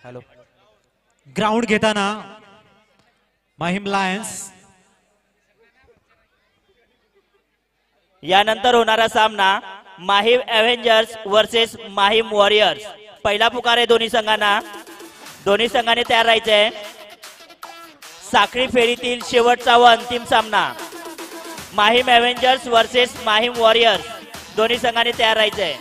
Hello ground घेताना Mahim Lions. यानंतर होणारा सामना Mahim avengers versus Mahim warriors. पहिला पुकार आहे दोन्ही संघांना. दोन्ही संघाने तयार राहायचंय. साखळी फेरीतील शेवटचा व अंतिम सामना Mahim avengers versus Mahim warriors. दोन्ही संघाने तयार राहायचंय.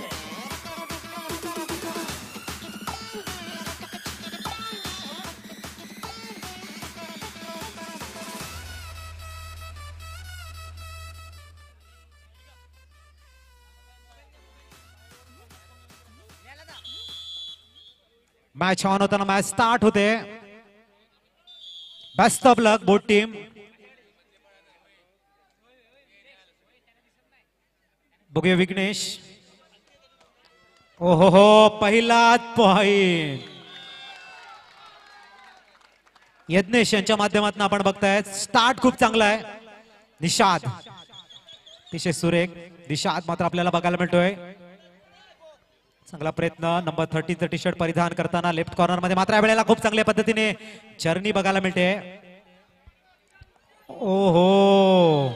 मॅच ऑन होताना मॅच स्टार्ट होते. Best of luck both team. बघूया विघ्नेश. ओहो हो पहिलाच पॉइंट यज्ञेश यांच्या माध्यमातून आपण बघताय. स्टार्ट खूप चांगला आहे. निषाद अतिशय सुरेख. निषाद मात्र आपल्याला बघायला मिळतोय. चांगला प्रयत्न. नंबर 30 टी शर्ट परिधान करताना लेफ्ट कॉर्नर मध्ये मात्र यावेळेला खूप चांगल्या पद्धतीने जर्नी बघायला मिळते. ओहो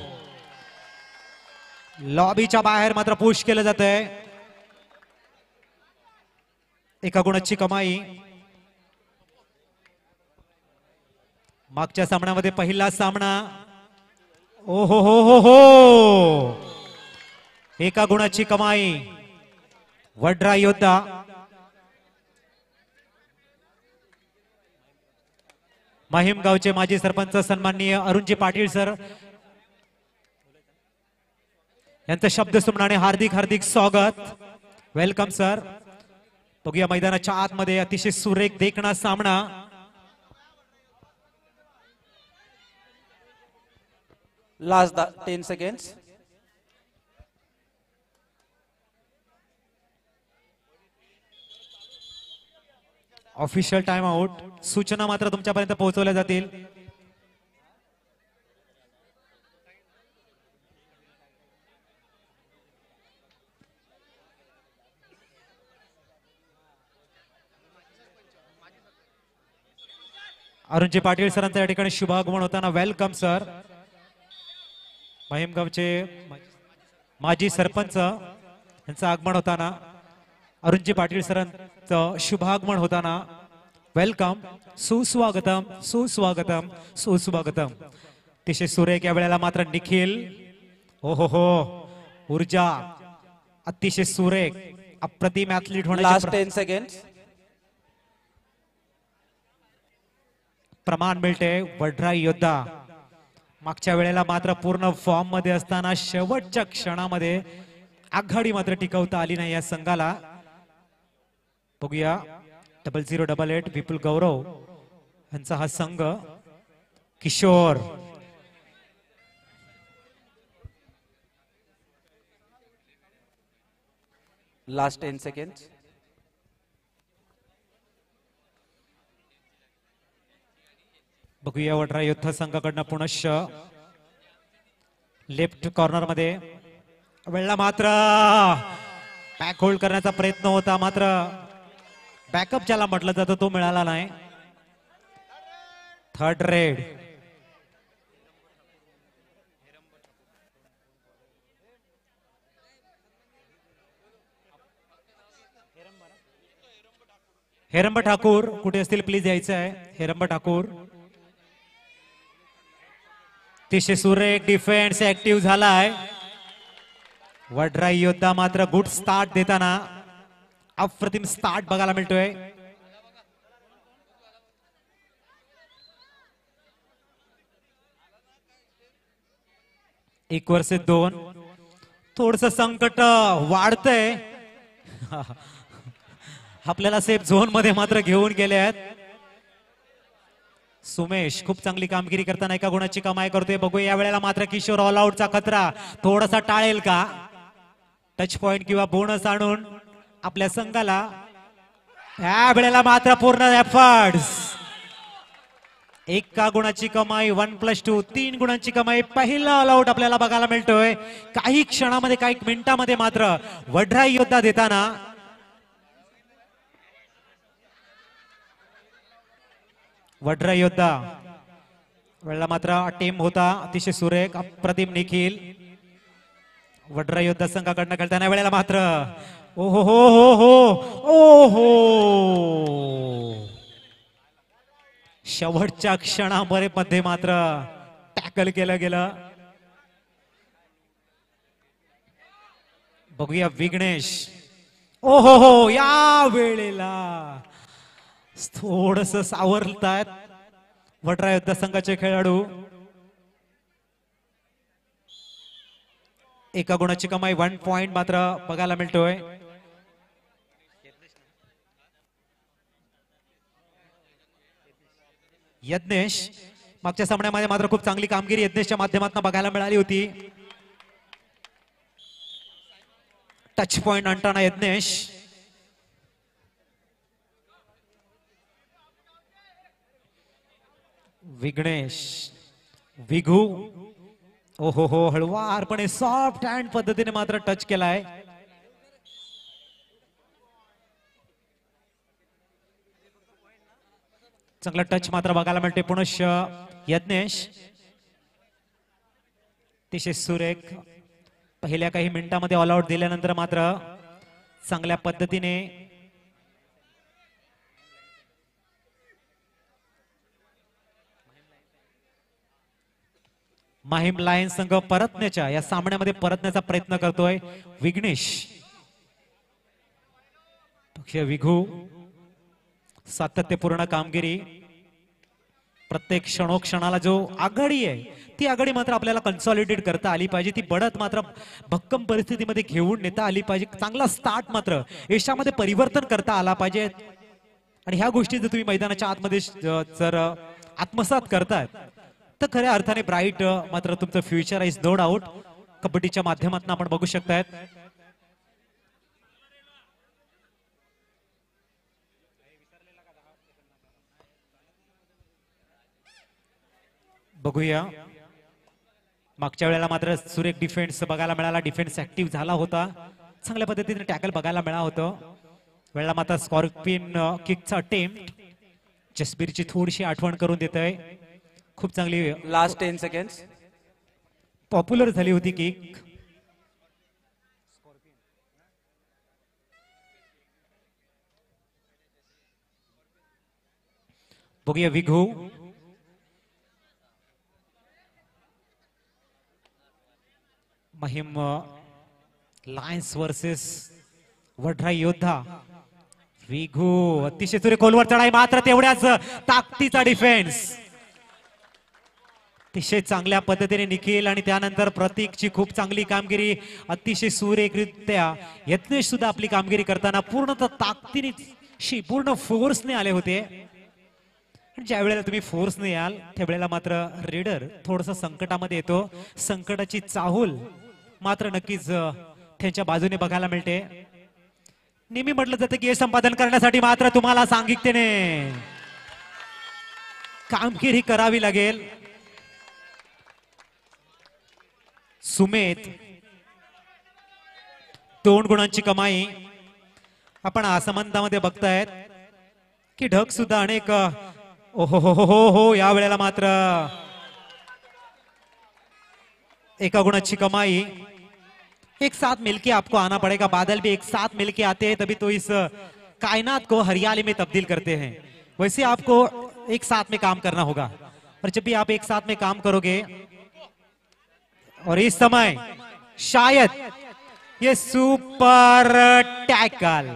लॉबीच्या बाहेर मात्र पुश केलं जात आहे. एका गुणाची कमाई. मागच्या सामन्यामध्ये पहिला सामना. ओहो हो हो हो एका गुणाची कमाई. वड्रा योद्धा माहीम गावचे माजी सरपंच सन्माननीय अरुणजी पाटील सर यांचं शब्द सुमनाने हार्दिक हार्दिक स्वागत. Welcome sir. बघूया मैदानाच्या आतमध्ये अतिशय सुरेख देखणा सामना. Last 10 seconds. Official time out. सूचना मात्र तुमच्यापर्यंत पोहोचवल्या जातील. अरुणजी पाटील सरांचा या ठिकाणी शुभागमन होताना वेलकम सर. माहीमगावचे माजी सरपंच यांचं आगमन होताना अरुणजी पाटील सरांचं शुभागमन होताना वेलकम. सुस्वागतम सुस्वागतम सुस्वागतम. अतिशय सुरेख. या वेळेला मात्र निखिल. ओहो हो ऊर्जा अतिशय सुरेख अप्रतिम ऍथलीट होण्याचे लास्ट 10 सेकंड्स. प्रमाण मिळते. वड्रा योद्धा मागच्या वेळेला मात्र पूर्ण फॉर्म मध्ये असताना शेवटच्या क्षणामध्ये आघाडी मात्र टिकवता आली नाही या संघाला. बघूया 0088 विपुल गौरव यांचा हा संघ. किशोर लास्ट 10 सेकंड्स. बघूया वड्रा योद्धा संघाकडनं पुनश्च लेफ्ट कॉर्नर मध्ये वेळेला मात्र बॅक होल्ड करण्याचा प्रयत्न होता मात्र बॅकअप ज्याला म्हटलं जातं तो मिळाला नाही. Third red. हेरंब ठाकूर कुठे असतील प्लीज यायचं आहे. हेरंब ठाकूर अतिशय सुरेख डिफेन्स ऍक्टिव्ह झालाय. वड्रा योद्धा मात्र गुड स्टार्ट देताना अप्रतिम स्टार्ट बघायला मिळतोय. एक वर्सेस 2. थोडस संकट वाढतंय. आपल्याला सेफ झोन मध्ये मात्र घेऊन गेले आहेत. सुमेश खूप चांगली कामगिरी करताना एका गुणाची कमाई करतोय. बघूया या वेळेला मात्र किशोर ऑल आउटचा खतरा थोडासा टाळेल का. टच पॉइंट किंवा बोनस आणून आपल्या संघाला. या वेळेला मात्र पूर्ण एफर्ट्स. एका गुणाची कमाई 1+2 3 गुणांची कमाई. पहिला ऑल आउट आपल्याला बघायला मिळतोय. काही क्षणामध्ये काही मिनिटांमध्ये मात्र वड्रा योद्धा देताना वड्रा योद्धा वेळेला मात्र टीम होता अतिशय सुरेख अप्रतिम निखिल. वड्रा योद्धा संघाकडनं खेळताना वेळेला मात्र ओहो हो हो हो ओहो शेवटच्या क्षणामध्ये मध्ये मात्र टॅकल केलं गेलं. बघूया विघ्नेश. ओहो हो या वेळेला थोडस सावरतायत वड्रा योद्धा संघाचे खेळाडू. एका गुणाची कमाई 1 पॉइंट मात्र बघायला मिळतोय. यज्ञेश मागच्या सामन्यामध्ये मात्र खूप चांगली कामगिरी यज्ञेशच्या माध्यमातून बघायला मिळाली होती. टच पॉइंट आणताना यज्ञेश. विघ्नेश विघू ओहो हो हळवारपणे सॉफ्ट हँड पद्धतीने मात्र टच केलाय. चांगला टच मात्र बघायला मिळते पुनश्च यज्ञेश. अतिशय सुरेख पहिल्या काही मिनिटांमध्ये ऑल आउट दिल्यानंतर मात्र चांगल्या पद्धतीने माहीम लायन्स संघ परतण्याच्या या सामन्यामध्ये परतण्याचा प्रयत्न करतोय विघ्नेश. पक्ष विघू सातत्यपूर्ण कामगिरी. प्रत्येक क्षणोक्षणाला जो आघाडी आहे ती आघाडी मात्र आपल्याला कन्सॉलिडेट करता आली पाहिजे. ती बढत मात्र भक्कम परिस्थितीमध्ये घेऊन नेता आली पाहिजे. चांगला स्टार्ट मात्र यशामध्ये परिवर्तन करता आला पाहिजे. आणि ह्या गोष्टी जर तुम्ही मैदानाच्या आतमध्ये जर आत्मसात करतायत तर खऱ्या अर्थाने ब्राईट मात्र तुमचं फ्युचर इज नो डाऊट कबड्डीच्या माध्यमातून आपण बघू शकतायत. बघूया मागच्या वेळेला मात्र सुरेख डिफेन्स बघायला मिळाला. डिफेन्स ऍक्टिव्ह झाला होता. चांगल्या पद्धतीने टॅकल बघायला मिळालं होतं. वेळेला मात्र स्कॉर्पिन किकचा अटेम्प्ट जसबीरची थोडीशी आठवण करून देत आहे. खूप चांगली लास्ट 10 सेकंड्स. पॉप्युलर झाली होती किक. बघूया विघू. महिम लायन्स वर्सेस वड्रा योद्धा. विघू अतिशय सुरेख खोलवर चढाई मात्र तेवढ्याच ताकदीचा डिफेन्स. अतिशय चांगल्या पद्धतीने निखिल आणि त्यानंतर प्रतीकची खूप चांगली कामगिरी. अतिशय सुरेखरित्या यत्नेश सुद्धा आपली कामगिरी करताना पूर्णतः ताकदीने पूर्ण फोर्सने आले होते. ज्या वेळेला तुम्ही फोर्सने याल त्यावेळेला मात्र रेडर थोडस संकटामध्ये येतो. संकटाची चाहूल मात्र नक्कीच त्यांच्या बाजूने बघायला मिळते. नेहमी म्हटलं जातं की हे संपादन करण्यासाठी मात्र तुम्हाला सांगिकतेने कामगिरी करावी लागेल. सुमेध 2 गुणांची कमाई. आपण असमानतामध्ये बघतायत की ढग सुद्धा अनेक ओहो हो हो हो या वेळेला मात्र 1 गुणाची कमाई. एक साथ मिलके आपको आना पड़ेगा. बादल भी एक साथ मिलके आते हैं तभी तो इस कायनात को हरियाली में तब्दील करते हैं. वैसे आपको एक साथ में काम करना होगा. और जब भी आप एक साथ में काम करोगे और इस समय शायद ये सुपर टैकल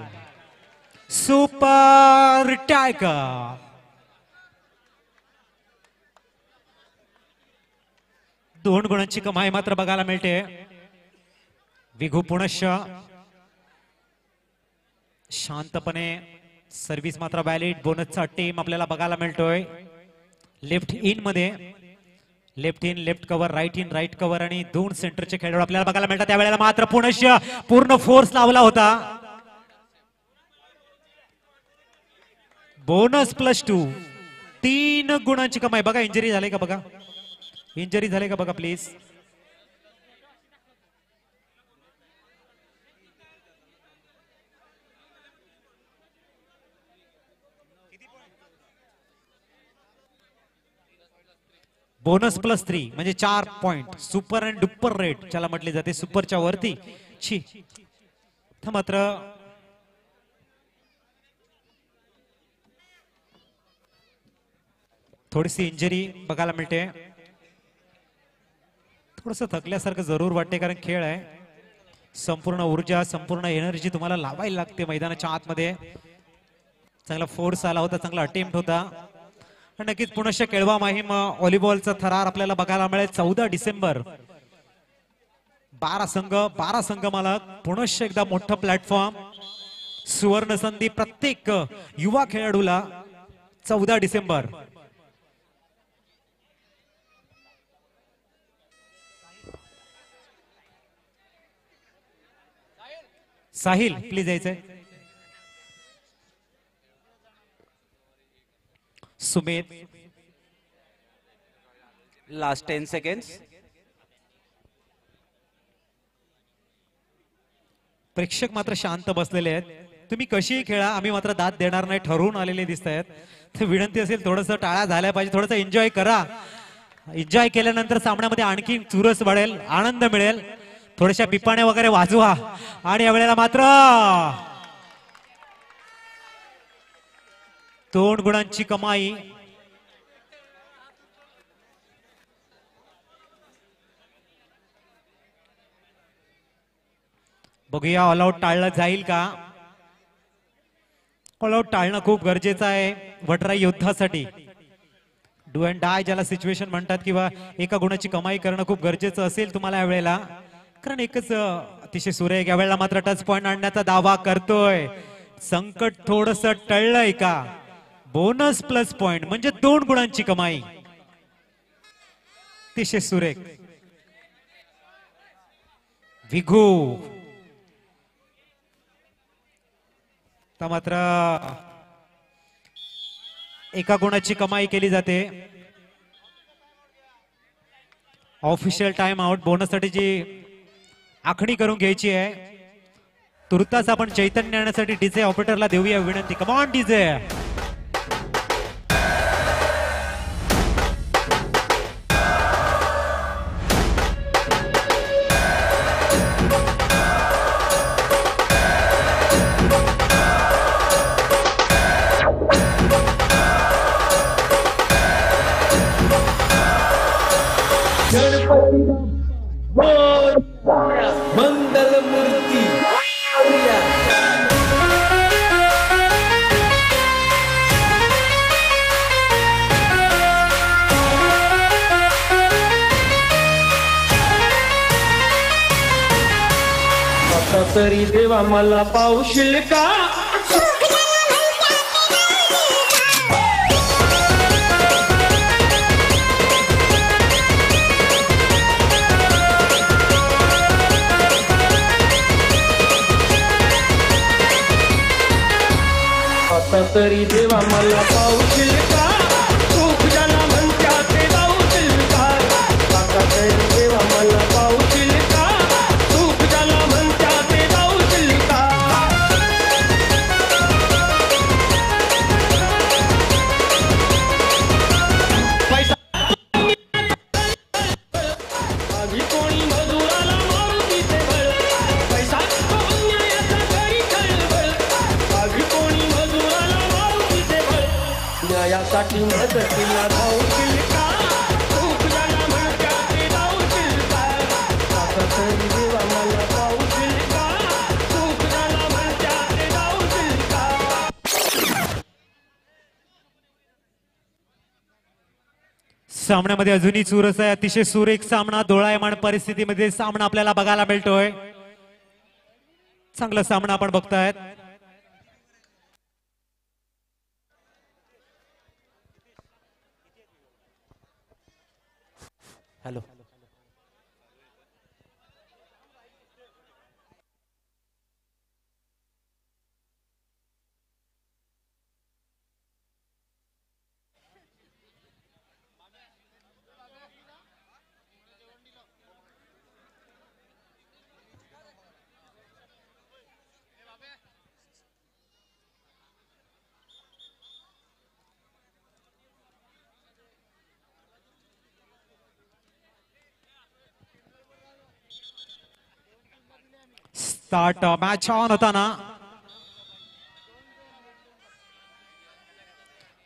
2 गुणांची कमाई मात्र बघायला मिळते. विघू पुनश्च शांतपणे सर्व्हिस मात्र व्हॅलिड. बोनसचा टीम आपल्याला बघायला मिळतोय. लेफ्ट इन मध्ये left in left cover, right in right cover आणि 2 सेंटरचे खेळाडू आपल्याला बघायला मिळतात. त्यावेळेला मात्र पुनश्च पूर्ण फोर्स लावला होता. बोनस +2 3 गुणांची कमाई. बघा इंजरी झाली का बघा. इंजरी झाली का बघा प्लीज. बोनस+3 म्हणजे 4 point. Super and duper rate ज्याला म्हटले जाते, सुपरच्या वरती ची मात्र थोडीशी इंजरी बघायला मिळते. थोडस थकल्यासारखं जरूर वाटते, कारण खेळ आहे. संपूर्ण ऊर्जा, संपूर्ण एनर्जी तुम्हाला लावायला लागते मैदानाच्या आतमध्ये. चांगला फोर्स आला होता, चांगला अटेम्प्ट होता. नक्कीच पुनश्च केळवा माहीम व्हॉलीबॉलचा थरार आपल्याला बघायला मिळेल 14 डिसेंबर. 12 संघ मालक, पुनश्च एकदा मोठं प्लॅटफॉर्म, सुवर्ण संधी प्रत्येक युवा खेळाडूला. 14 डिसेंबर. साहिल प्लीज यायचंय. सुमित. Last 10 seconds. प्रेक्षक मात्र शांत बसलेले आहेत. तुम्ही कशीही खेळा, आम्ही मात्र दाद देणार नाही ठरवून आलेले दिसत आहेत. तर विनंती असेल थोडंसं टाळ्या झाल्या पाहिजे, थोडंसं एन्जॉय करा. एन्जॉय केल्यानंतर सामन्यामध्ये आणखी चुरस वाढेल, आनंद मिळेल. थोड्याशा पिपाण्या वगैरे वाजवा. आणि यावेळेला मात्र 2 गुणांची कमाई. बघूया ऑल आउट टाळलं जाईल का. ऑल आउट टाळणं खूप गरजेचं आहे वटराई योद्धासाठी. डू अँड डाय ज्याला सिच्युएशन म्हणतात, किंवा एका गुणाची कमाई करणं खूप गरजेचं असेल तुम्हाला यावेळेला. कारण एकच अतिशय सुरेख यावेळेला मात्र टच पॉइंट आणण्याचा दावा करतोय. संकट थोडस टळलंय का. बोनस+पॉइंट म्हणजे 2 गुणांची कमाई. अतिशय सुरेख. विघू तर मात्र एका गुणाची कमाई केली जाते. Official time out. बोनससाठी जी आखणी करून घ्यायची आहे, तुर्तास आपण चैतन्य आणण्यासाठी डीजे ऑपरेटरला देऊया विनंती. Come on DJ. मंगल मूर्ती आता तरी देवा मला पावशील का. आता तरी देवा मला पावशील का. खूप ज्याला म्हणत्या ते जाऊशील का. आता तरी देवा मला पावशील का. खूप ज्याला म्हणत्या ते जाऊशील का. पैसा आधी कोणी मजुराला मारुतीचे बळ. पैसा तो अन्यायाचा घरी खळबळ. आधी कोणी मजुराला मारुतीचे बळ. न्यायासाठी मदतीला धावशील का. खूप जण म्हणत्या ते धावशील का. आता तरी देवा मला पावशील का. खूप जण म्हणत्या ते धावशील का. सामन्यामध्ये अजूनही चुरस आहे. अतिशय सुरेख सामना, डोळायमान परिस्थितीमध्ये सामना आपल्याला बघायला मिळतोय. चांगला सामना आपण बघतायत. हॅलो. स्टार्ट मॅच ऑन होताना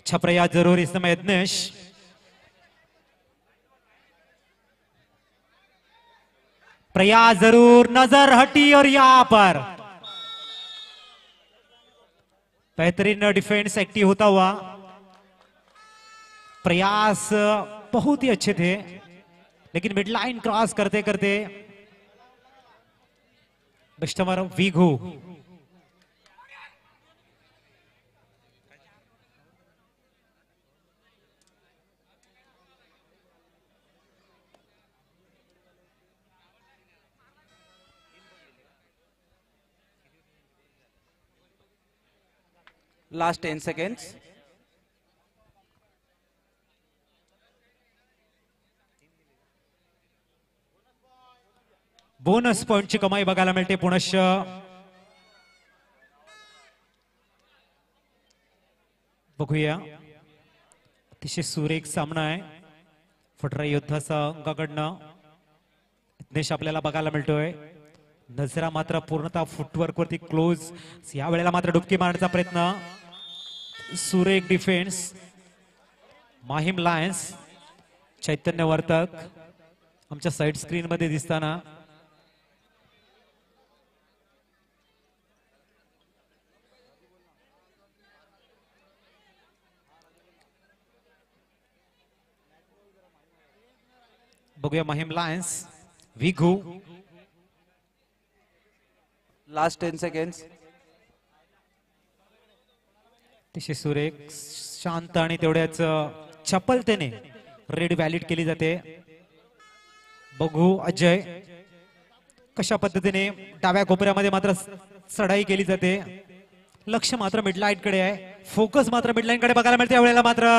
छपरया जरूर इस समय यज्ञेश प्रयास जरूर नजर हटी और यहां पर बेहतरीन डिफेंस एक्टिव होता हुआ प्रयास बहुत ही अच्छे थे लेकिन मिड लाइन क्रॉस करते करते कस्टमर वीघू Last 10 seconds. बोनस पॉइंटची कमाई बघायला मिळते पुनश्च बघूया अतिशय सुरेख सामना आहे फटरा योद्धाचा अंगाकडनं यज्ञेश आपल्याला बघायला मिळतोय नजरा मात्र पूर्णतः फुटवर्क वरती क्लोज या वेळेला मात्र डुबकी मारण्याचा प्रयत्न सुरेख डिफेन्स माहीम लायन्स चैतन्य वर्तक आमच्या साइड स्क्रीन मध्ये दिसताना बघूया माहीम लायन्स विघू Last 10 seconds. अतिशय सुरेख शांत आणि तेवढ्याच चपलतेने रेड व्हॅलिड केली जाते बघू अजय कशा पद्धतीने डाव्या कोपऱ्यामध्ये मात्र चढाई केली जाते लक्ष मात्र मिडलाईन कडे आहे फोकस मात्र मिडलाईन कडे बघायला मिळते यावेळेला मात्र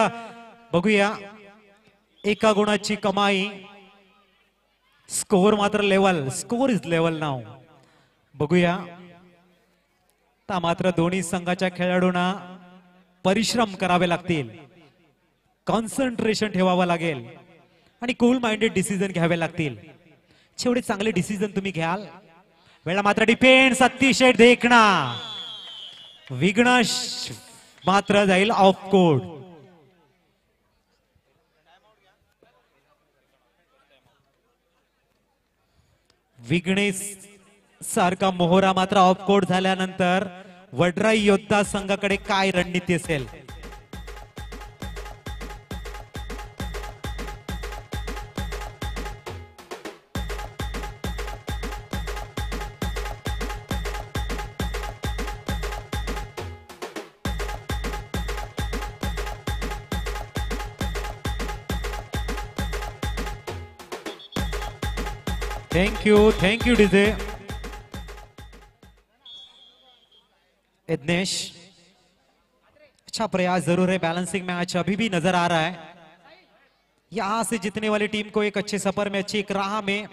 बघूया एका गुणाची कमाई स्कोर मात्र लेवल स्कोर इज लेवल नाव बघूया ता मात्र दोन्ही संघाच्या खेळाडूंना परिश्रम करावे लागतील कॉन्सन्ट्रेशन ठेवावं लागेल आणि कूल माइंडेड डिसिजन घ्यावे लागतील जेवढे चांगले डिसिजन तुम्ही घ्याल वेळा मात्र डिफेन्स अतिशय देखणा विघ्न मात्र जाईल ऑफ कोर्ट विघ्नेश सारखा मोहरा मात्र ऑफकोर्ट झाल्यानंतर वडराई योद्धा संघाकडे काय रणनीती असेल थैंक यू डीजे यज्ञेश अच्छा प्रयास जरूर है बैलेंसिंग मैच अभी भी नजर आ रहा है यहां से जीतने वाली टीम को एक अच्छे सफर में अच्छी एक राह में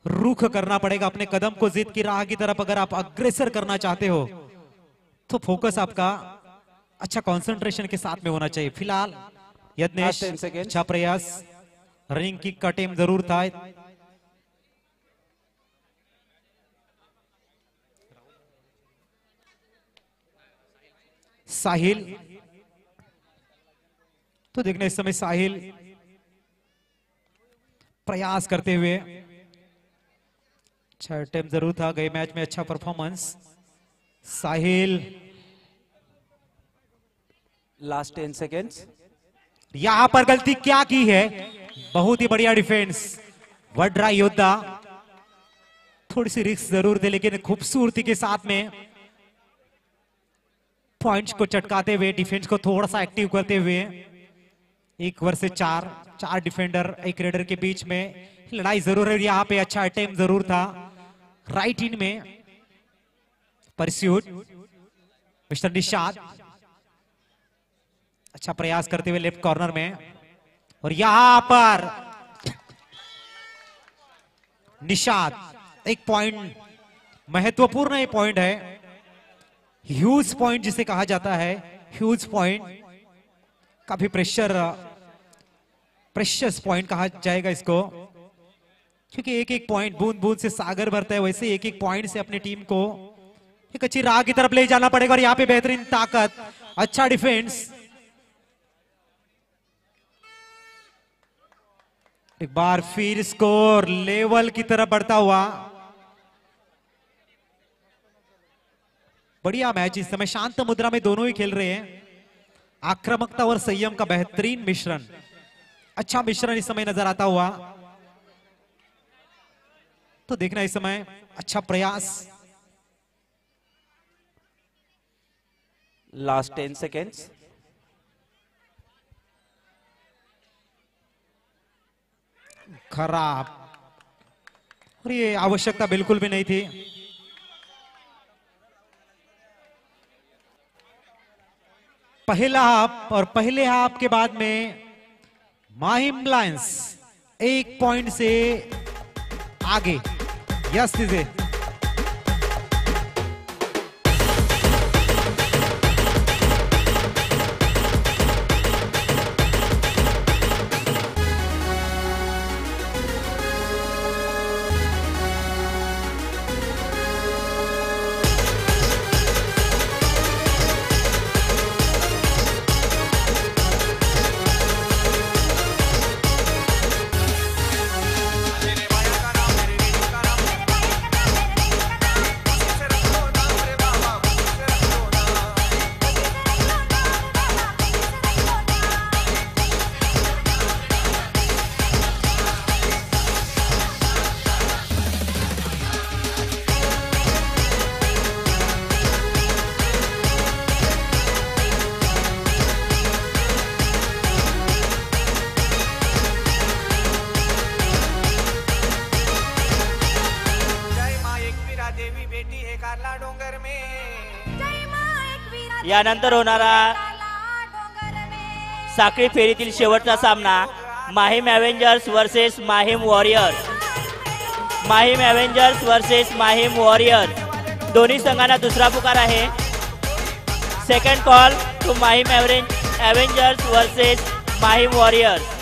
रुख करना पड़ेगा अपने कदम को जीत की राह की तरफ अगर आप अग्रेसर करना चाहते हो तो फोकस आपका अच्छा कंसंट्रेशन के साथ में होना चाहिए फिलहाल यज्ञेश Last 10 seconds. अच्छा प्रयास रिंग किक का टेम जरूर था साहिल तो देखने इस समय साहिल प्रयास करते हुए अच्छा अटेम्प्ट जरूर था गए मैच में अच्छा परफॉर्मेंस साहिल Last 10 seconds. यहां पर गलती क्या की है बहुत ही बढ़िया डिफेंस वड्रा योद्धा थोड़ी सी रिस्क जरूर थे लेकिन खूबसूरती के साथ में पॉइंट्स को चटकाते हुए डिफेंस को थोड़ा सा एक्टिव करते हुए 1 वर्सेस 4 डिफेंडर एक रेडर के बीच में लड़ाई जरूर है यहां पे अच्छा अटेम्प्ट जरूर था राइट इन में परस्यूट मिस्टर निशाद अच्छा प्रयास करते हुए लेफ्ट कॉर्नर में और यहां पर निशाद एक पॉइंट महत्वपूर्ण ये पॉइंट है ह्यूज पॉइंट जिसे कहा जाता है ह्यूज पॉइंट काफी प्रेशस पॉइंट कहा जाएगा इसको क्योंकि एक एक पॉइंट बूंद बूंद से सागर भरता है, वैसे एक एक पॉइंट से अपनी टीम को एक अच्छी राह की तरफ ले जाना पड़ेगा। और यहाँ पे बेहतरीन ताकत, अच्छा डिफेंस। एक बार फिर स्कोर लेवल की तरफ बढ़ता हुआ। बढ़िया मैच इस समय शांत मुद्रा में दोनों ही खेल रहे हैं। आक्रामकता और संयम का बेहतरीन मिश्रण, अच्छा मिश्रण इस समय नजर आता हुआ। तो देखना इस समय अच्छा प्रयास। Last 10 seconds. खराब, और ये आवश्यकता बिल्कुल भी नहीं थी। पहला हाफ और पहले हाफ के बाद में माहिम लायंस 1 पॉइंट से आगे। यस दीजिए। यानंतर होणारा साखळी फेरीतील शेवटचा सामना Mahim avengers versus Mahim warriors. Mahim avengers versus Mahim warriors दोन्ही संघांना दुसरा पुकार आहे। Second call to Mahim avengers versus Mahim warriors.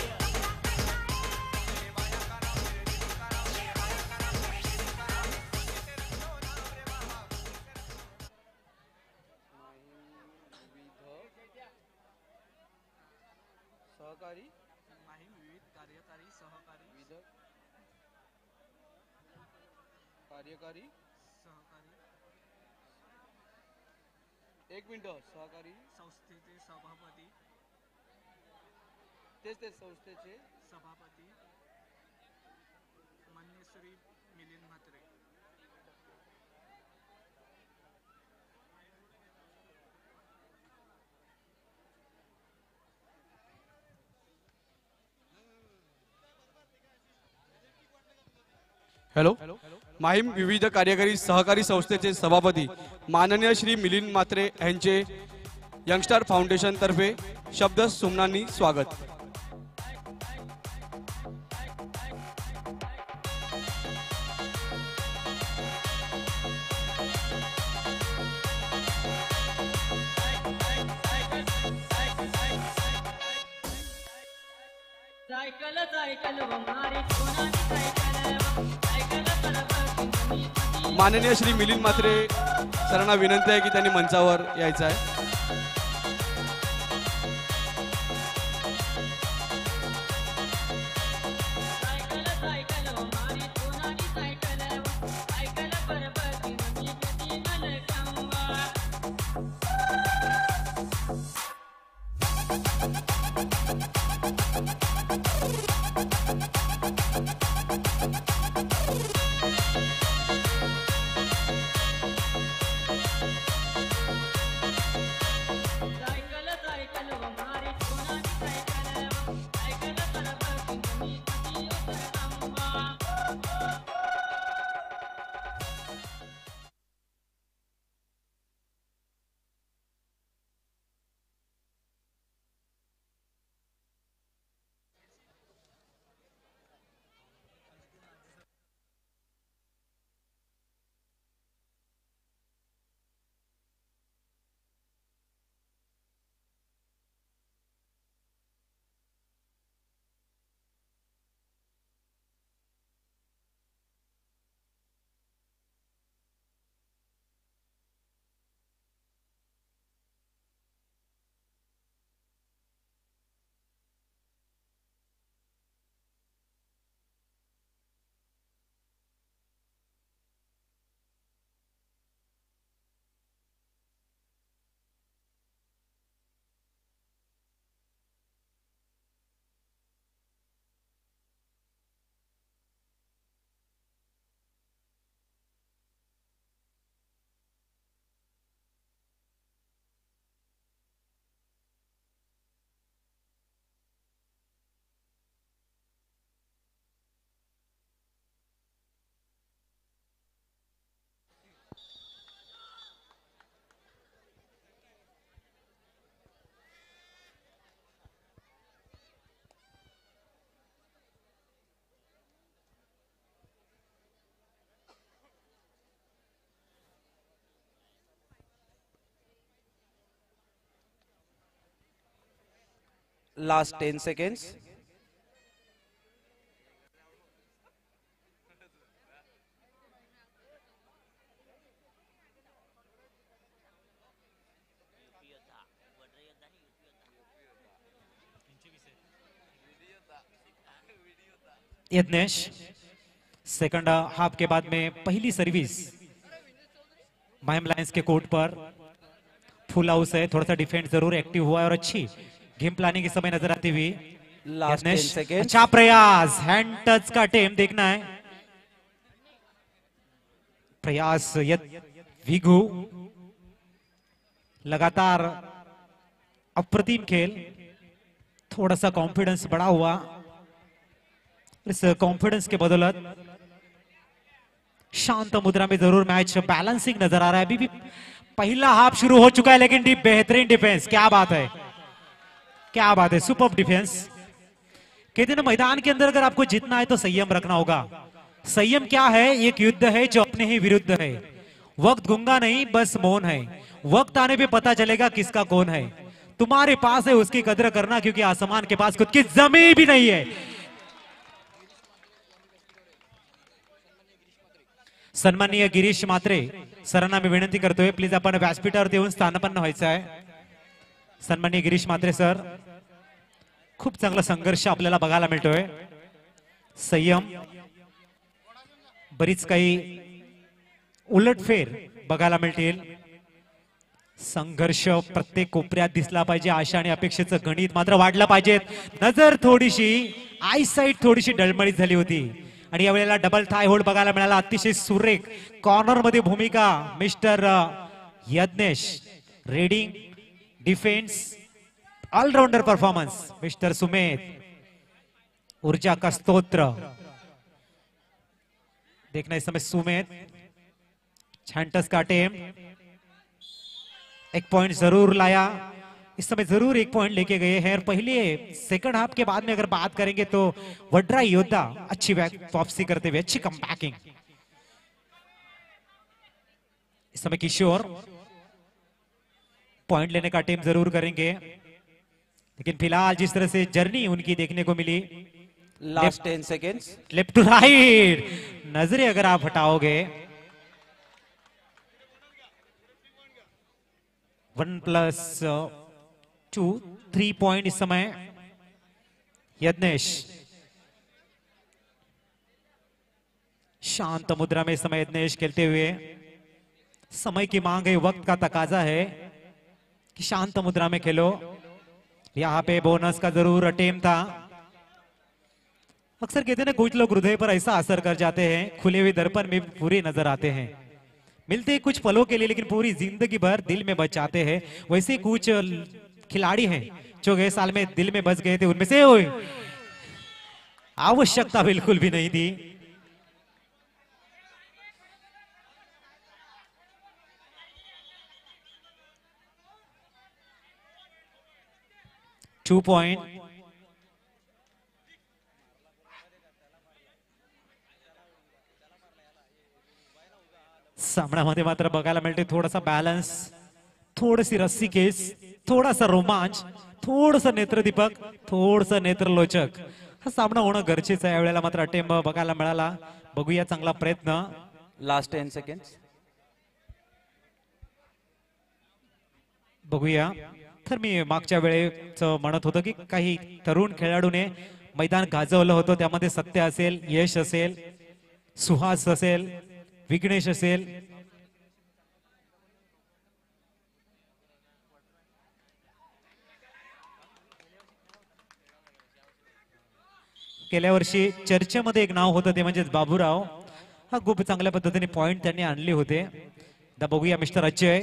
कार्यकारी एक मिनिट सहकारी संस्थेचे सभापती तेच संस्थेचे सभापती माननीय श्री मिलिंद म्हात्रे। हॅलो, माहीम विविध कार्यकारी सहकारी संस्थेचे सभापती माननीय श्री मिलिंद म्हात्रे यांचे यंगस्टर फाउंडेशन तर्फे शब्द सुमनांनी स्वागत। माननीय श्री मिलिंद म्हात्रे सरांना विनंती आहे की त्यांनी मंचावर यायचं आहे। Last 10 seconds. Yagnesh second half के बाद में पहली सर्विस माइम लायंस के कोर्ट पर फुल हाउस है, थोड़ा सा डिफेंस जरूर एक्टिव हुआ है और अच्छी गेम प्लानिंग इस समय नजर आती हुई। Last 10 seconds. अच्छा प्रयास, हैंड टच का टेम देखना है। प्रयास विगु लगातार अप्रतिम खेल, थोड़ा सा कॉन्फिडेंस बढ़ा हुआ, इस कॉन्फिडेंस के बदौलत शांत मुद्रा में जरूर मैच बैलेंसिंग नजर आ रहा है। अभी भी पहला हाफ शुरू हो चुका है लेकिन बेहतरीन डिफेंस, क्या बात है, क्या बात है, सुपर डिफेंस। कहते हैं मैदान के अंदर अगर आपको जीतना है तो संयम रखना होगा। संयम क्या है, एक युद्ध है जो अपने ही विरुद्ध है। वक्त गूंगा नहीं, बस मौन है। वक्त आने पे पता चलेगा किसका कौन है। तुम्हारे पास है उसकी कदर करना, क्योंकि आसमान के पास खुद की जमीन भी नहीं है। सन्माननीय गिरीश मात्रे सरांना मी विनंती करतोय, प्लीज आपण व्यासपीठावरती येऊन स्थानापन्न व्हायचं आहे। सन्माननीय गिरीश मात्रे सर, खूप चांगला संघर्ष आपल्याला बघायला मिळतोय। संयम, बरीच काही उलटफेर बघायला मिळतील। संघर्ष प्रत्येक कोपऱ्यात दिसला पाहिजे, आशा आणि अपेक्षेचं गणित मात्र वाढलं पाहिजे। नजर थोडीशी, आयसाइट थोडीशी डळमळीत झाली होती आणि यावेळेला डबल थाय होल्ड बघायला मिळाला। अतिशय सुरेख कॉर्नर मध्ये भूमिका mister Yagnesh, raiding, defence, allrounder performance mister Sumedh, ऊर्जा का स्तोत्र देखना इस समय सुमेध। छांटस का टेम, एक पॉइंट जरूर लाया, इस समय जरूर एक पॉइंट लेके गए हैं। और पहले सेकंड हाफ के बाद में अगर बात करेंगे तो वड्रा योद्धा अच्छी वापसी करते हुए, अच्छी कमबैकिंग। इस समय किशोर पॉइंट लेने का टेम जरूर करेंगे, लेकिन फिलहाल जिस तरह से जर्नी उनकी देखने को मिली, Last 10 seconds. Left to right, नजरे अगर आप हटाओगे 1+2 3 पॉइंट इस समय यज्ञेश। शांत मुद्रा में इस समय यज्ञेश खेलते हुए, समय की मांग है, वक्त का तकाजा है कि शांत मुद्रा में खेलो। यहाँ पे बोनस का जरूर अटेम्प्ट था। अक्सर कहते हैं ना, कुछ लोग हृदय पर ऐसा असर कर जाते हैं, खुले हुए दर्पण में पूरे नजर आते हैं, मिलते हैं कुछ पलों के लिए लेकिन पूरी जिंदगी भर दिल में बच जाते हैं। वैसे कुछ खिलाड़ी हैं जो गए साल में दिल में बच गए थे, उनमें से आवश्यकता बिल्कुल भी नहीं थी। टू पॉइंट सामन्यामध्ये मात्र बघायला मिळते थोडासा बॅलन्स, थोडीशी रस्सी केस, थोडासा रोमांच, थोडंसं नेत्रदीपक, थोडंसं नेत्रलोचक, हा सामना होणं गरजेचं आहे। यावेळेला मात्र अटेम्प बघायला मिळाला, बघूया चांगला प्रयत्न। Last 10 seconds. बघूया। तर मी मागच्या वेळेच म्हणत होतो की काही तरुण खेळाडूने मैदान गाजवलं होतं, त्यामध्ये सत्य असेल, यश असेल, सुहास असेल, विघ्नेश असेल, गेल्या वर्षी चर्चेमध्ये एक नाव होतं ते म्हणजे बाबूराव। हा खूप चांगल्या पद्धतीने पॉइंट त्यांनी आणले होते। आता बघूया मिस्टर अजय,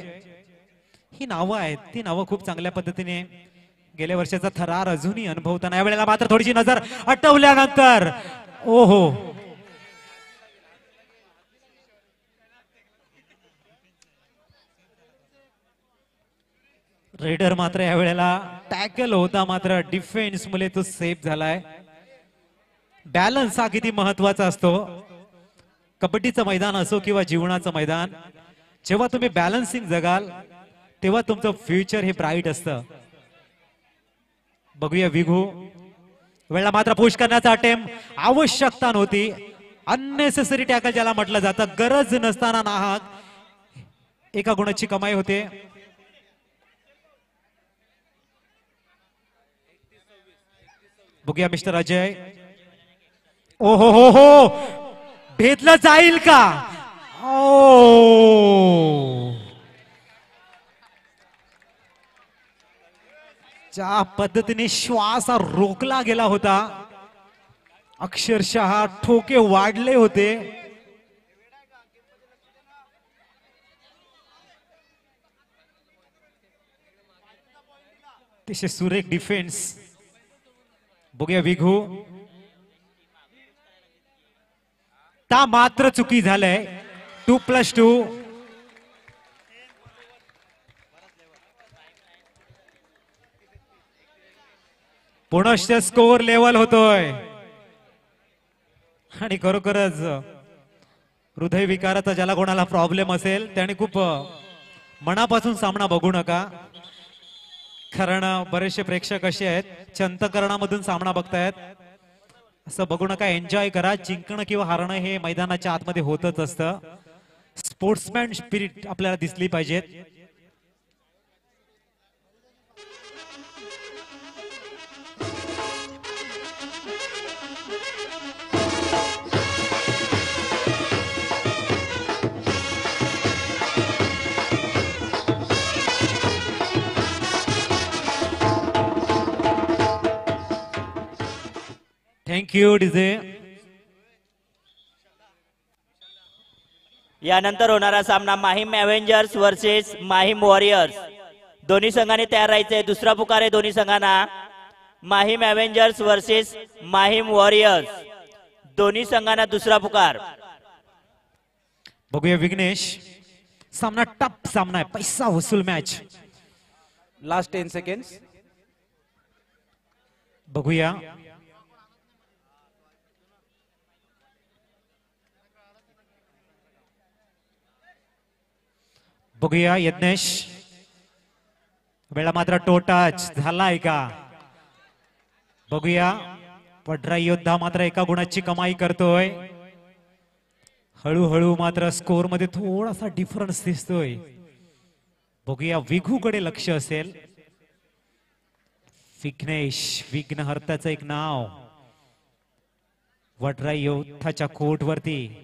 ही नावं आहेत, ती नावं खूप चांगल्या पद्धतीने गेल्या वर्षाचा थरार अजूनही अनुभवताना यावेळेला मात्र थोडीशी नजर हटवल्यानंतर ओहो, रेडर मात्र यावेळेला टॅकल होता, मात्र डिफेन्स मुळे तो सेफ झालाय। बॅलन्स हा किती महत्वाचा असतो, कबड्डीचं मैदान असो किंवा जीवनाचं मैदान, जेव्हा तुम्ही बॅलन्सिंग जगाल तेव्हा तुमचं फ्युचर हे ब्राईट असतं। बघूया विघू. वेळेला मात्र पुश करण्याचा अटेम्प्ट, आवश्यकता नव्हती. अननेसेसरी टॅकल ज्याला म्हटलं जातं, गरज नसताना नाहक एका गुणाची कमाई होते. बघूया मिस्टर अजय. ओ हो, भेदलं जाईल का? ओ, ज्या पद्धतीने श्वास रोखला गेला होता, अक्षरशः ठोके वाढले होते. अतिशय सुरेख डिफेन्स. बघूया विघू. ता मात्र चुकी झालंय. 2+2. पुनश्च स्कोर लेवल होतोय आणि खरोखरच हृदयविकाराचा ज्याला कोणाला प्रॉब्लेम असेल त्याने खूप मनापासून सामना बघू नका. कारण बरेचसे प्रेक्षक असे आहेत चंतकरणामधून सामना बघतायत. असं बघू नका, एन्जॉय करा. जिंकणं किंवा हारणं हे मैदानाच्या आतमध्ये होतच असतं. स्पोर्ट्समॅन स्पिरिट आपल्याला दिसली पाहिजेत. Thank you DJ. यानंतर होणारा सामना Mahim Avengers versus Mahim warriors. दोन्ही संघाने तयार राहायचंय. दुसरा पुकार आहे दोन्ही संघांना. Mahim Avengers versus Mahim warriors. दोन्ही संघांना दुसरा पुकार. बघूया विघ्नेश. सामना टफ सामना आहे, पैसा वसूल मॅच. Last 10 seconds. बघूया. बघूया यज्ञेश. वेळा मात्र टोटाच झालाय का? बघूया. वड्राई योद्धा मात्र एका गुणाची कमाई करतोय. हळूहळू मात्र स्कोर मध्ये थोडासा डिफरन्स दिसतोय. बघूया विघूकडे लक्ष असेल. विघ्नेश, विघ्नहर्त्याचं एक नाव वड्राई योद्धाच्या कोर्ट वरती.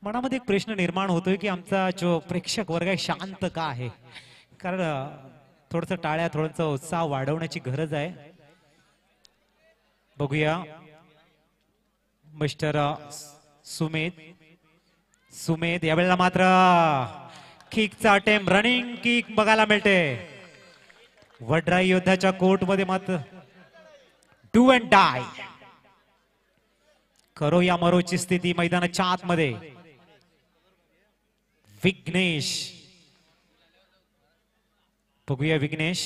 मनामध्ये एक प्रश्न निर्माण होतोय की आमचा जो प्रेक्षक वर्ग आहे शांत का आहे? कारण थोडस टाळ्या, थोडस उत्साह वाढवण्याची गरज आहे. बघूया मिस्टर सुमेध यावेळेला मात्र किकचा अटेम्प्ट, रनिंग किक बघायला मिळते. वड्राई योद्धाच्या कोर्ट मध्ये मात्र डू अँड डाय, करो या मरोची स्थिती मैदानाच्या आतमध्ये. विघ्नेश. बघूया विघ्नेश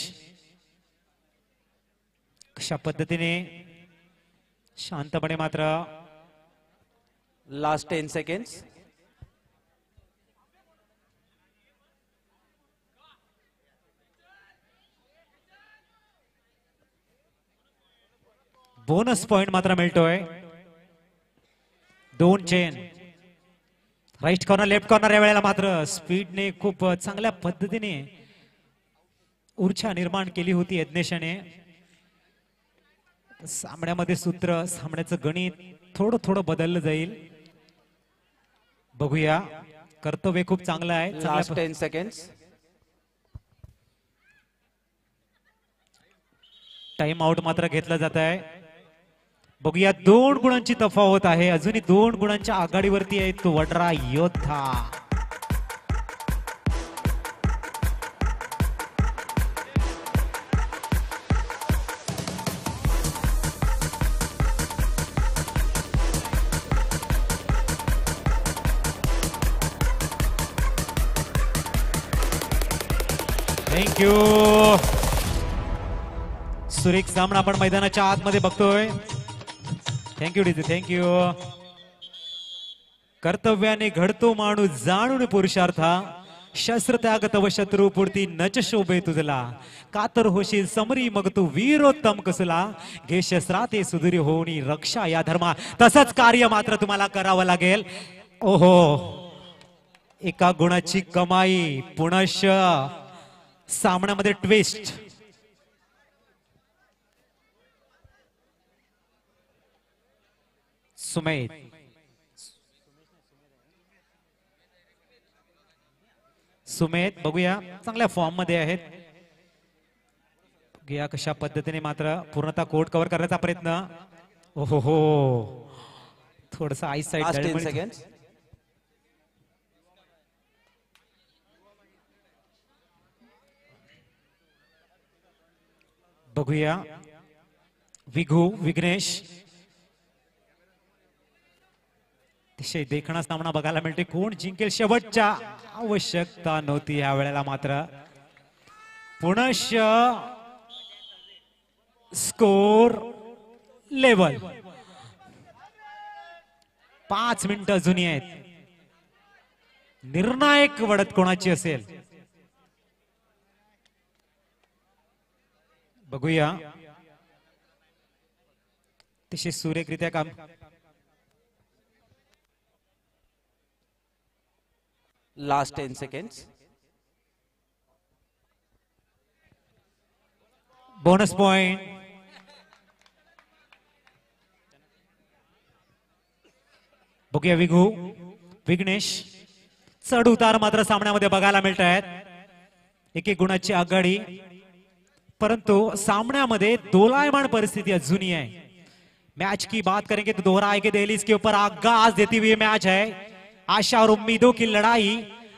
कशा पद्धतीने शांतपणे मात्र. Last 10 seconds. बोनस पॉइंट मात्र मिळतोय. 2 chain. Right corner, left corner या वेळेला मात्र स्पीडने खूप चांगल्या पद्धतीने ऊर्जा निर्माण केली होती यज्ञेशाने. सामन्यामध्ये सूत्र, सामन्याचं गणित थोडं थोडं बदललं जाईल. बघूया. कर्तव्य खूप चांगलं आहे. Last 10 seconds. टाइम आउट मात्र घेतलं जात आहे. बघूया 2 गुणांची तफावत आहे. अजूनही 2 गुणांच्या आघाडीवरती आहे तो वड्रा योद्धा. थँक्यू. सुरेख सामना आपण मैदानाच्या आतमध्ये बघतोय. Thank you DJ, thank you. कर्तव्याने घडतो माणूस जाणून पुरुषार्था. शस्त्र त्याग तव शत्रू पुरती नच शोभे तुझला कातर होशील समरी मग तू वीरोत्तम कसला घे शस्त्राते सुधुरी होणी रक्षा या धर्मा तसंच कार्य मात्र तुम्हाला करावं लागेल. ओहो एका गुणाची कमाई पुनश सामन्यामध्ये ट्विस्ट. सुमेध बघूया चांगल्या फॉर्म मध्ये आहेत. बघूया कशा पद्धतीने मात्र पूर्णतः कोर्ट कव्हर करण्याचा प्रयत्न. ओहो हो थोडस आय Last 10 साइड. seconds. बघूया विघ्नेश अतिशय देखणा सामना बघायला मिळते. कोण जिंकेल शेवटच्या आवश्यकता नव्हती या वेळेला मात्र पुनश स्कोर लेवल 5 मिनिटं जुनी आहेत. निर्णायक वडत कोणाची असेल बघूया. अतिशय सुरेखरित्या काम. Last 10 seconds. Bonus point. बघूया विघ्नेश चढ उतार मात्र सामन्यामध्ये बघायला मिळत आहेत. एक गुणाची आघाडी परंतु सामन्यामध्ये दोलायमान परिस्थिती अजूनही है. मैच की बात करेंगे तो दोहराए दिल्ली इसके ऊपर आगाज देती हुई मैच है. आशा और उम्मीदों की लड़ाई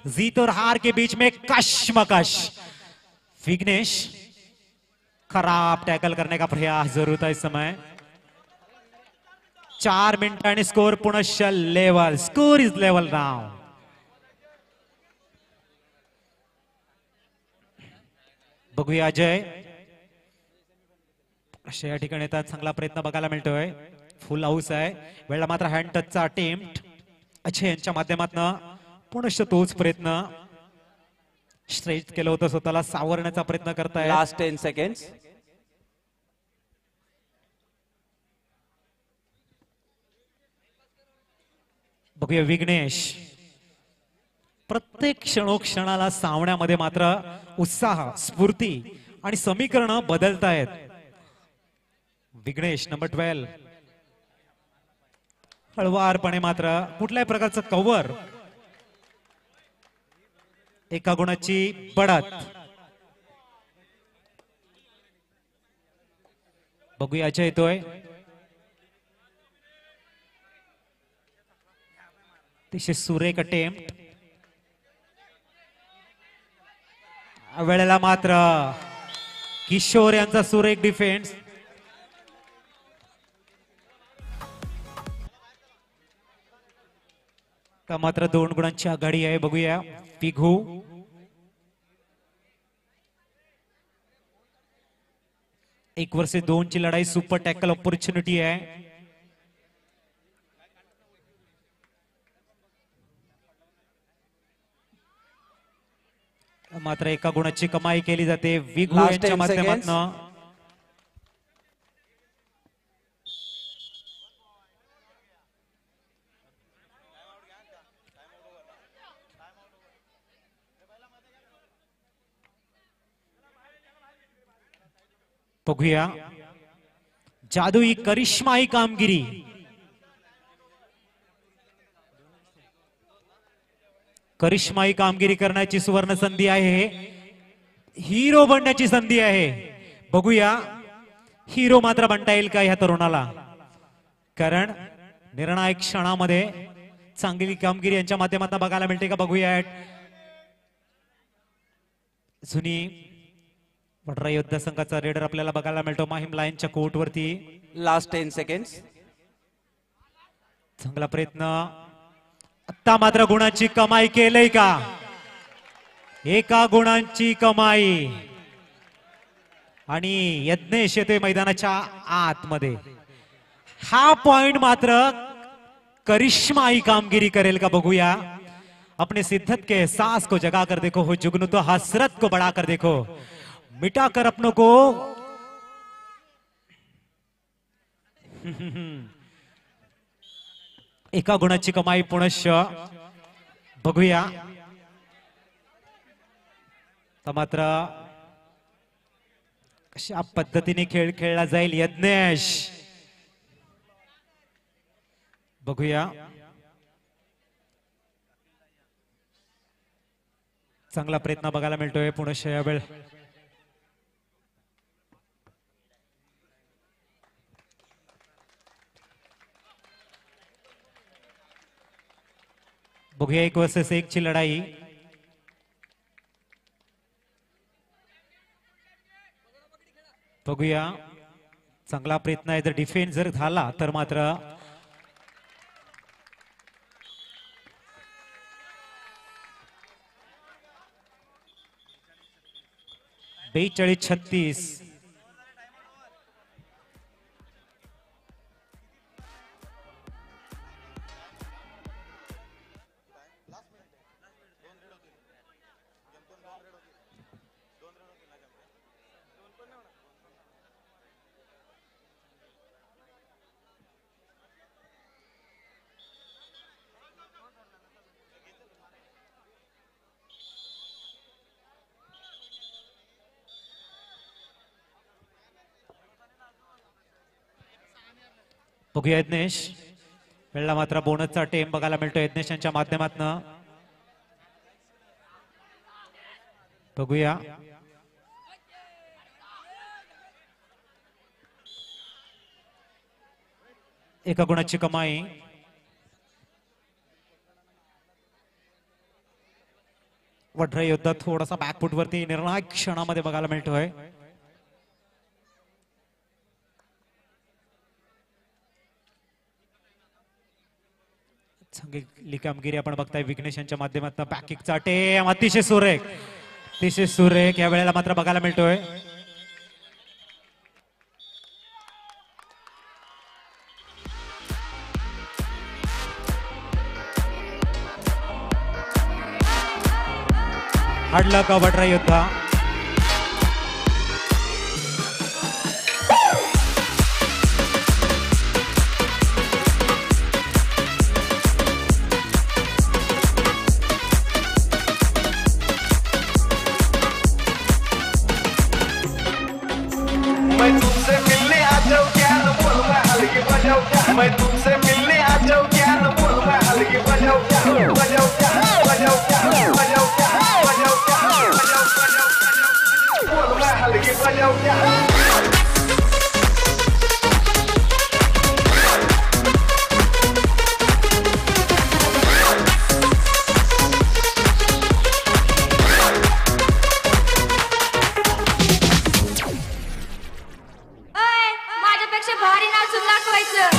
जीत और हार के बीच में कश्मकश. विघ्नेश खराब टैकल करने का प्रयास जरूर था इस समय. 4 मिनट आणि स्कोर पुनश्च level. Score is level now. बघूया अजय अशा या ठिकाणी येतात. चांगला प्रयत्न बघायला मिळतोय. फुल हाऊस आहे. वेळेला मात्र हँड टचचा अटेम्प्ट अजय यांच्या माध्यमातून पुनश्च तोच प्रयत्न. स्ट्रेच केलं होतं स्वतःला सावरण्याचा प्रयत्न करताय. Last 10 seconds. बघूया विघ्नेश प्रत्येक क्षणोक्षणाला सावण्यामध्ये मात्र उत्साह स्फूर्ती आणि समीकरण बदलतायत. विघ्नेश नंबर 12 हळवारपणे मात्र कुठल्याही प्रकारचं कव्हर. एका गुणाची बढत. बघूया अजय येतोय. अतिशय सुरेख अटेम्प्ट. वेळेला मात्र किशोर यांचा सुरेख डिफेन्स. मात्र 2 गुणांची आघाडी आहे. बघूया पिघू 1 वर्सेस 2 ची लढाई. सुपर टॅकल ऑपॉर्च्युनिटी आहे. मात्र एका गुणाची कमाई केली जाते विघू Last यांच्या 10 माध्यमातून. बघूया जादुई करिश्माई कामगिरी. करिश्माई कामगिरी करण्याची सुवर्ण संधी आहे. हिरो बनण्याची संधी आहे. बघूया हिरो मात्र बनता येईल का ह्या तरुणाला. कारण निर्णायक क्षणामध्ये चांगली कामगिरी यांच्या माध्यमातून बघायला मिळते का. बघूया जुनी वडरा योद्धा संघाचा रेडर आपल्याला बघायला मिळतो माहीम लाईनच्या कोर्ट वरती. Last 10 seconds. चांगला प्रयत्न. आता मात्र गुणांची कमाई केलंय का. एका गुणांची कमाई आणि यज्ञेश येतोय मैदानाच्या आतमध्ये. हा पॉइंट मात्र करिश्माई कामगिरी करेल का. बघूया अपने शिद्दत के एहसास को जगा कर देखो, हो जुगनू तो हसरत को बढ़ा कर देखो, मिटा कर अपनों को एका गुणाची कमाई पुनश्च बघूया. तर मात्र कशा पद्धतीने खेळ खेळला जाईल यज्ञेश बघूया. चांगला प्रयत्न बघायला मिळतोय पुनश्च यावेळ. बघूया 1 वर्सेस 1 ची लढाई. बघूया चांगला प्रयत्न आहे. जर डिफेन्स जर झाला तर मात्र 42-36. बघूया यज्ञेश वेळेला मात्र बोनसचा टेम बघायला मिळतो यज्ञेश यांच्या माध्यमातून. बघूया एका गुणाची कमाई. वढरा योद्धा थोडासा बॅकफुट वरती निर्णायक क्षणामध्ये बघायला मिळतोय. चांगली कामगिरी आपण बघताय विघ्नेश यांच्या माध्यमातून. बॅकिंगचा टेम अतिशय सुरेख, अतिशय सुरेख या वेळेला मात्र बघायला मिळतोय. हाडला का वडरा योद्धा. मैं तुमसे मिलने आ जाऊं क्या न बोल मैं हल्के बजाओ क्या बजाओ क्या बजाओ क्या बजाओ क्या बजाओ क्या बोल मैं हल्के बजाओ क्या. माझ्यापेक्षा भारी नाचून दाखवायचं.